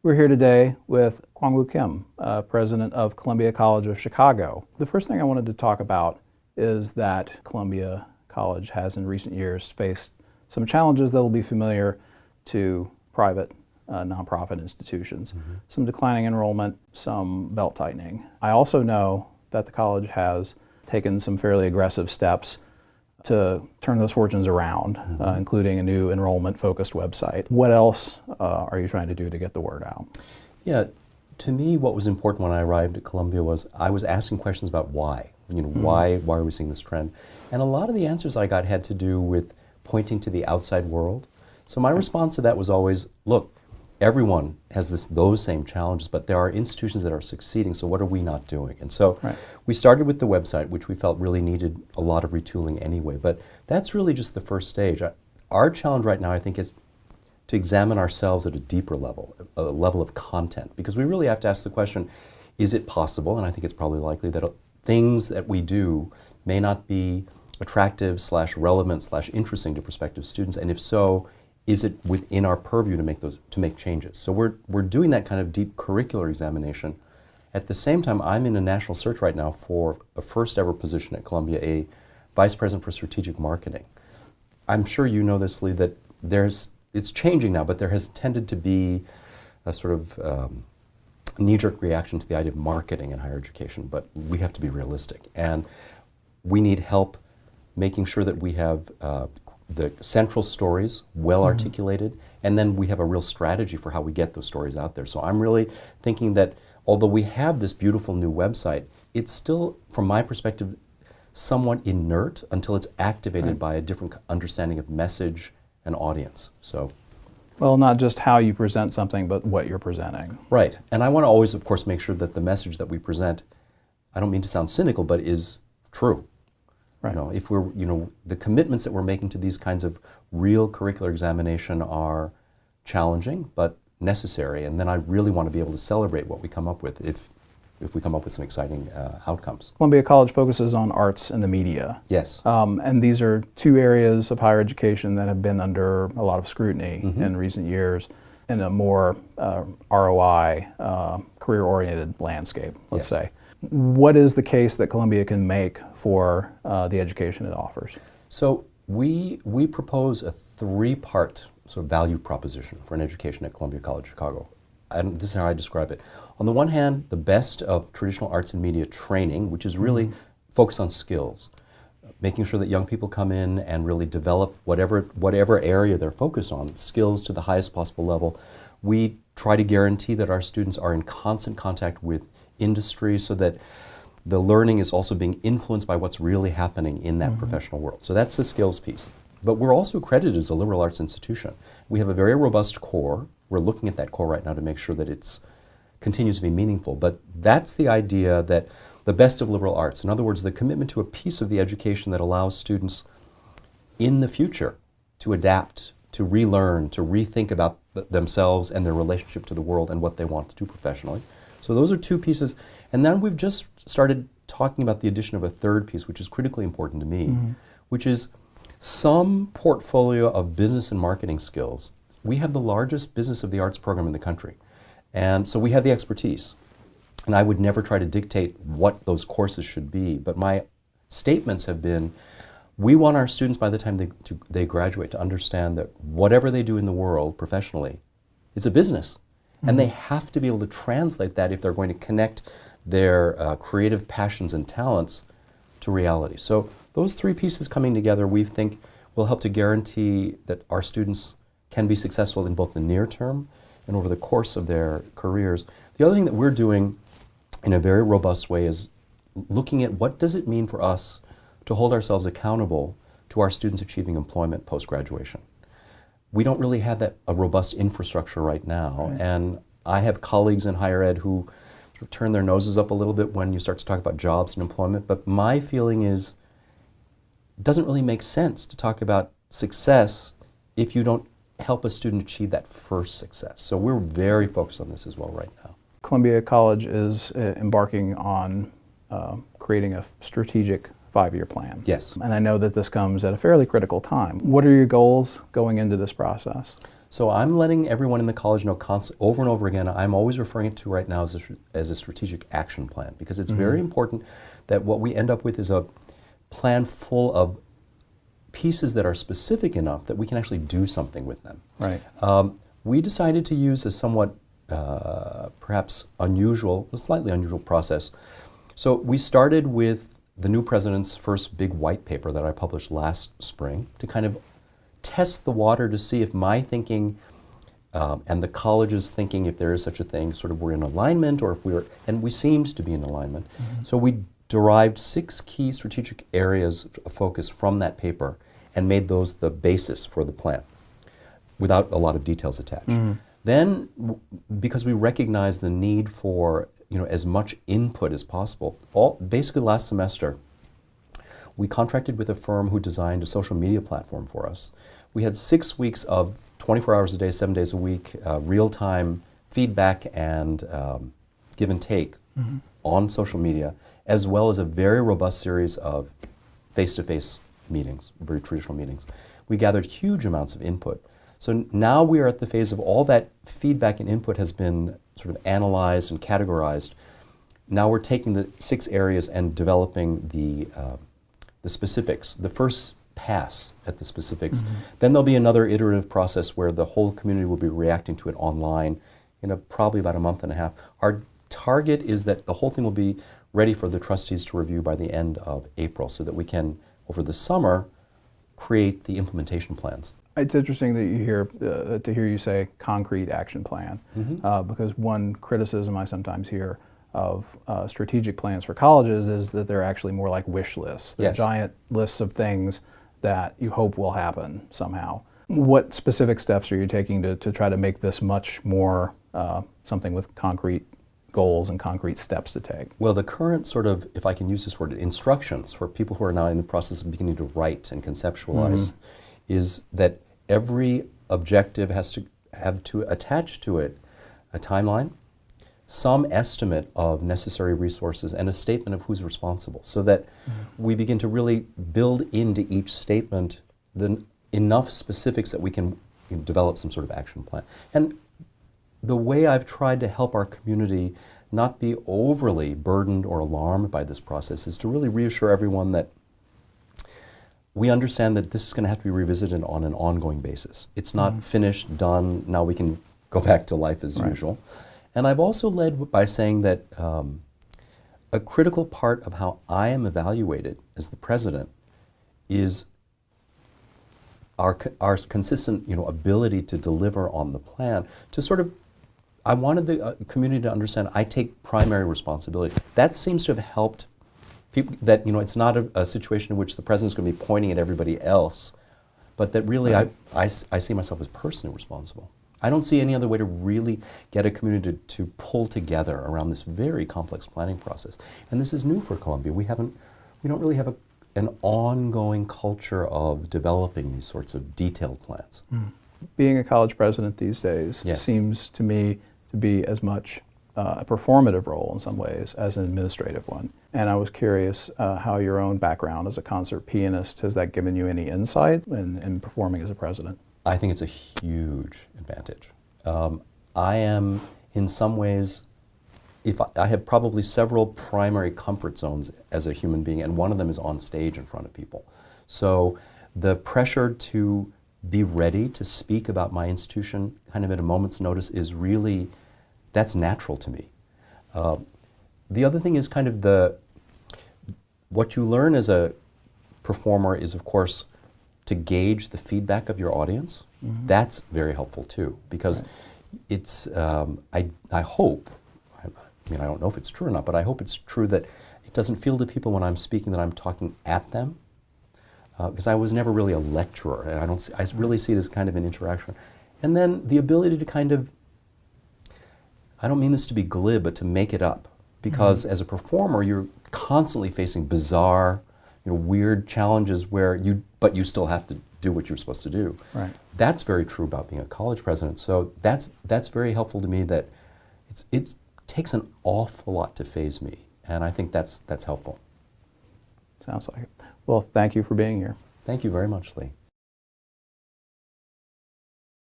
We're here today with Kwang-Wu Kim, president of Columbia College of Chicago. The first thing I wanted to talk about is that Columbia College has in recent years faced some challenges that will be familiar to private nonprofit institutions. Some declining enrollment, some belt tightening. I also know that the college has taken some fairly aggressive steps to turn those fortunes around, including a new enrollment-focused website. What else are you trying to do to get the word out? Yeah, to me, what was important when I arrived at Columbia was I was asking questions about why. Why are we seeing this trend? And a lot of the answers I got had to do with pointing to the outside world. So my response to that was always, look, everyone has those same challenges, but there are institutions that are succeeding, so what are we not doing? And so we started with the website, which we felt really needed a lot of retooling anyway, but that's really just the first stage. Our challenge right now, I think, is to examine ourselves at a deeper level, a level of content, because we really have to ask the question, is it possible, and I think it's probably likely, that things that we do may not be attractive / relevant / interesting to prospective students, and if so, is it within our purview to make changes? So we're doing that kind of deep curricular examination. At the same time, I'm in a national search right now for a first ever position at Columbia, a Vice President for Strategic Marketing. I'm sure you know this, Lee, that it's changing now, but there has tended to be a sort of knee-jerk reaction to the idea of marketing in higher education, but we have to be realistic. And we need help making sure that we have the central stories well articulated, and then we have a real strategy for how we get those stories out there. So I'm really thinking that although we have this beautiful new website, it's still, from my perspective, somewhat inert until it's activated by a different understanding of message and audience. So, well, not just how you present something, but what you're presenting. Right, and I want to always, of course, make sure that the message that we present, I don't mean to sound cynical, but is true. Right. If we're, the commitments that we're making to these kinds of real curricular examination are challenging, but necessary, and then I really want to be able to celebrate what we come up with if we come up with some exciting outcomes. Columbia College focuses on arts and the media. Yes. And these are two areas of higher education that have been under a lot of scrutiny in recent years in a more ROI, career-oriented landscape, let's say. What is the case that Columbia can make for the education it offers? So we propose a three-part sort of value proposition for an education at Columbia College Chicago. And this is how I describe it. On the one hand, the best of traditional arts and media training, which is really focused on skills, making sure that young people come in and really develop whatever area they're focused on, skills to the highest possible level. We try to guarantee that our students are in constant contact with industry so that the learning is also being influenced by what's really happening in that professional world. So that's the skills piece. But we're also accredited as a liberal arts institution. We have a very robust core. We're looking at that core right now to make sure that it continues to be meaningful. But that's the idea that the best of liberal arts, in other words, the commitment to a piece of the education that allows students in the future to adapt, to relearn, to rethink about themselves and their relationship to the world and what they want to do professionally. So those are two pieces. And then we've just started talking about the addition of a third piece, which is critically important to me, which is some portfolio of business and marketing skills. We have the largest business of the arts program in the country. And so we have the expertise. And I would never try to dictate what those courses should be. But my statements have been, we want our students by the time they graduate to understand that whatever they do in the world professionally, it's a business. And they have to be able to translate that if they're going to connect their creative passions and talents to reality. So those three pieces coming together, we think, will help to guarantee that our students can be successful in both the near term and over the course of their careers. The other thing that we're doing in a very robust way is looking at what does it mean for us to hold ourselves accountable to our students achieving employment post-graduation. We don't really have a robust infrastructure right now, and I have colleagues in higher ed who sort of turn their noses up a little bit when you start to talk about jobs and employment, but my feeling is it doesn't really make sense to talk about success if you don't help a student achieve that first success. So we're very focused on this as well right now. Columbia College is embarking on creating a strategic 5-year plan. Yes. And I know that this comes at a fairly critical time. What are your goals going into this process? So I'm letting everyone in the college know over and over again, I'm always referring to right now as a strategic action plan, because it's very important that what we end up with is a plan full of pieces that are specific enough that we can actually do something with them. Right. We decided to use a somewhat perhaps unusual, a slightly unusual process. So we started with the new president's first big white paper that I published last spring to kind of test the water to see if my thinking and the college's thinking, if there is such a thing, sort of were in alignment, or if we were, and we seemed to be in alignment. So we derived 6 key strategic areas of focus from that paper and made those the basis for the plan without a lot of details attached. Then, because we recognized the need for as much input as possible, basically last semester, we contracted with a firm who designed a social media platform for us. We had 6 weeks of 24 hours a day, 7 days a week, real-time feedback and give and take on social media, as well as a very robust series of face-to-face meetings, very traditional meetings. We gathered huge amounts of input. So now we are at the phase of all that feedback and input has been sort of analyzed and categorized. Now we're taking the 6 areas and developing the specifics, the first pass at the specifics. Then there'll be another iterative process where the whole community will be reacting to it online in probably about a month and a half. Our target is that the whole thing will be ready for the trustees to review by the end of April, so that we can, over the summer, create the implementation plans. It's interesting that you hear you say concrete action plan, because one criticism I sometimes hear of strategic plans for colleges is that they're actually more like wish lists. They're giant lists of things that you hope will happen somehow. What specific steps are you taking to try to make this much more something with concrete goals and concrete steps to take? Well, the current sort of, if I can use this word, instructions for people who are now in the process of beginning to write and conceptualize is that every objective has to have to attach to it a timeline, some estimate of necessary resources, and a statement of who's responsible, so that we begin to really build into each statement enough specifics that we can develop some sort of action plan. And the way I've tried to help our community not be overly burdened or alarmed by this process is to really reassure everyone that we understand that this is going to have to be revisited on an ongoing basis. It's not finished, done, now we can go back to life as usual. And I've also led by saying that a critical part of how I am evaluated as the president is our consistent ability to deliver on the plan, to sort of, I wanted the community to understand I take primary responsibility. That seems to have helped people, that it's not a situation in which the president's going to be pointing at everybody else, but that really I see myself as personally responsible. I don't see any other way to really get a community to pull together around this very complex planning process. And this is new for Columbia. We don't really have an ongoing culture of developing these sorts of detailed plans. Being a college president these days seems to me to be as much a performative role in some ways as an administrative one. And I was curious how your own background as a concert pianist, has that given you any insight in performing as a president? I think it's a huge advantage. I am, in some ways, I have probably several primary comfort zones as a human being, and one of them is on stage in front of people. So the pressure to be ready to speak about my institution kind of at a moment's notice is really, that's natural to me. The other thing is kind of what you learn as a performer is, of course, to gauge the feedback of your audience. That's very helpful too, because it's, I hope, I don't know if it's true or not, but I hope it's true that it doesn't feel to people when I'm speaking that I'm talking at them, because I was never really a lecturer, and I really see it as kind of an interaction. And then the ability to kind of, I don't mean this to be glib, but to make it up, because as a performer, you're constantly facing bizarre, weird challenges but you still have to do what you're supposed to do. That's very true about being a college president. So that's very helpful to me, that it takes an awful lot to faze me, and I think that's helpful. Sounds like it. Well, thank you for being here. Thank you very much, Lee.